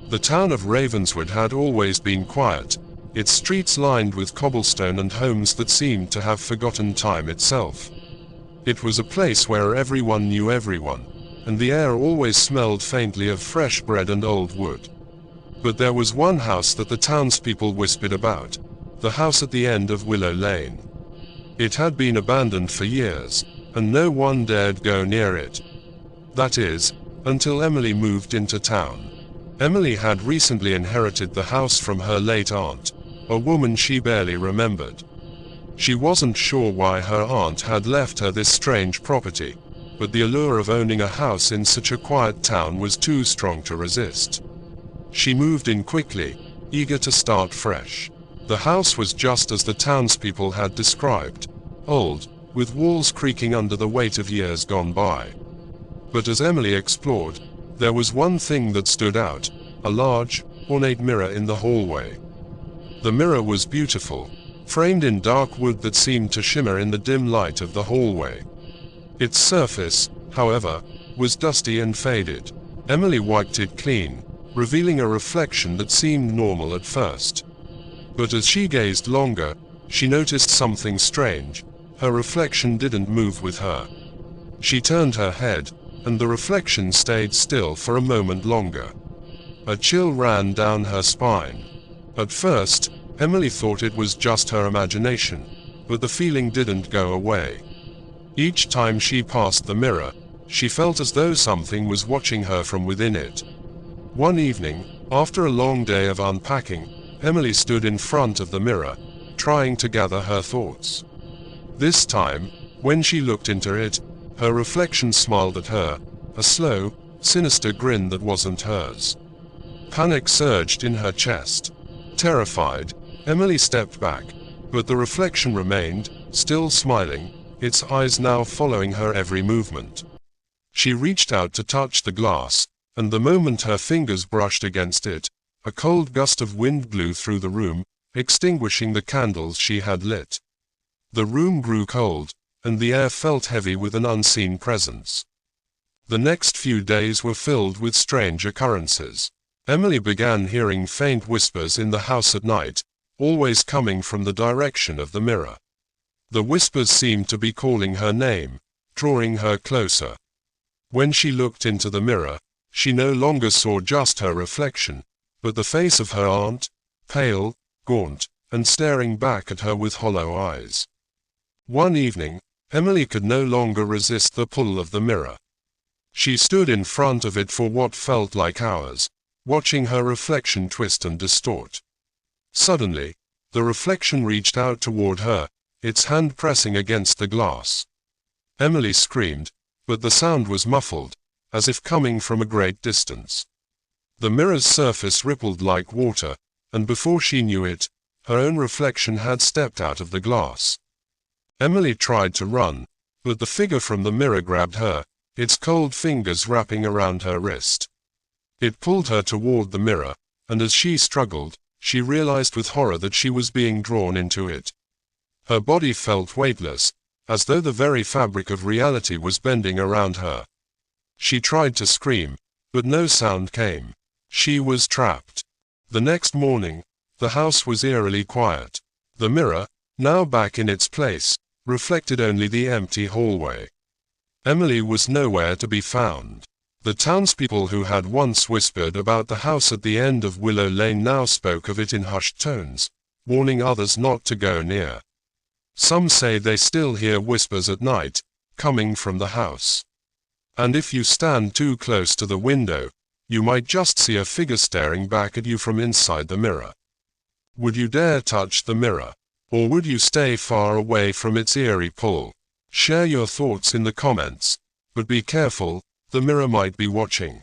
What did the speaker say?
The town of Ravenswood had always been quiet, its streets lined with cobblestone and homes that seemed to have forgotten time itself. It was a place where everyone knew everyone, and the air always smelled faintly of fresh bread and old wood. But there was one house that the townspeople whispered about, the house at the end of Willow Lane. It had been abandoned for years, and no one dared go near it. That is, until Emily moved into town. Emily had recently inherited the house from her late aunt, a woman she barely remembered. She wasn't sure why her aunt had left her this strange property, but the allure of owning a house in such a quiet town was too strong to resist. She moved in quickly, eager to start fresh. The house was just as the townspeople had described, old, with walls creaking under the weight of years gone by. But as Emily explored, there was one thing that stood out, a large, ornate mirror in the hallway. The mirror was beautiful, framed in dark wood that seemed to shimmer in the dim light of the hallway. Its surface, however, was dusty and faded. Emily wiped it clean, revealing a reflection that seemed normal at first. But as she gazed longer, she noticed something strange. Her reflection didn't move with her. She turned her head, and the reflection stayed still for a moment longer. A chill ran down her spine. At first, Emily thought it was just her imagination, but the feeling didn't go away. Each time she passed the mirror, she felt as though something was watching her from within it. One evening, after a long day of unpacking, Emily stood in front of the mirror, trying to gather her thoughts. This time, when she looked into it, her reflection smiled at her, a slow, sinister grin that wasn't hers. Panic surged in her chest. Terrified, Emily stepped back, but the reflection remained, still smiling, its eyes now following her every movement. She reached out to touch the glass, and the moment her fingers brushed against it, a cold gust of wind blew through the room, extinguishing the candles she had lit. The room grew cold, and the air felt heavy with an unseen presence. The next few days were filled with strange occurrences. Emily began hearing faint whispers in the house at night, always coming from the direction of the mirror. The whispers seemed to be calling her name, drawing her closer. When she looked into the mirror, she no longer saw just her reflection, but the face of her aunt, pale, gaunt, and staring back at her with hollow eyes. One evening, Emily could no longer resist the pull of the mirror. She stood in front of it for what felt like hours, watching her reflection twist and distort. Suddenly, the reflection reached out toward her, its hand pressing against the glass. Emily screamed, but the sound was muffled, as if coming from a great distance. The mirror's surface rippled like water, and before she knew it, her own reflection had stepped out of the glass. Emily tried to run, but the figure from the mirror grabbed her, its cold fingers wrapping around her wrist. It pulled her toward the mirror, and as she struggled, she realized with horror that she was being drawn into it. Her body felt weightless, as though the very fabric of reality was bending around her. She tried to scream, but no sound came. She was trapped. The next morning, the house was eerily quiet. The mirror, now back in its place, reflected only the empty hallway. Emily was nowhere to be found. The townspeople who had once whispered about the house at the end of Willow Lane now spoke of it in hushed tones, warning others not to go near. Some say they still hear whispers at night, coming from the house. And if you stand too close to the window, you might just see a figure staring back at you from inside the mirror. Would you dare touch the mirror? Or would you stay far away from its eerie pull? Share your thoughts in the comments, but be careful, the mirror might be watching.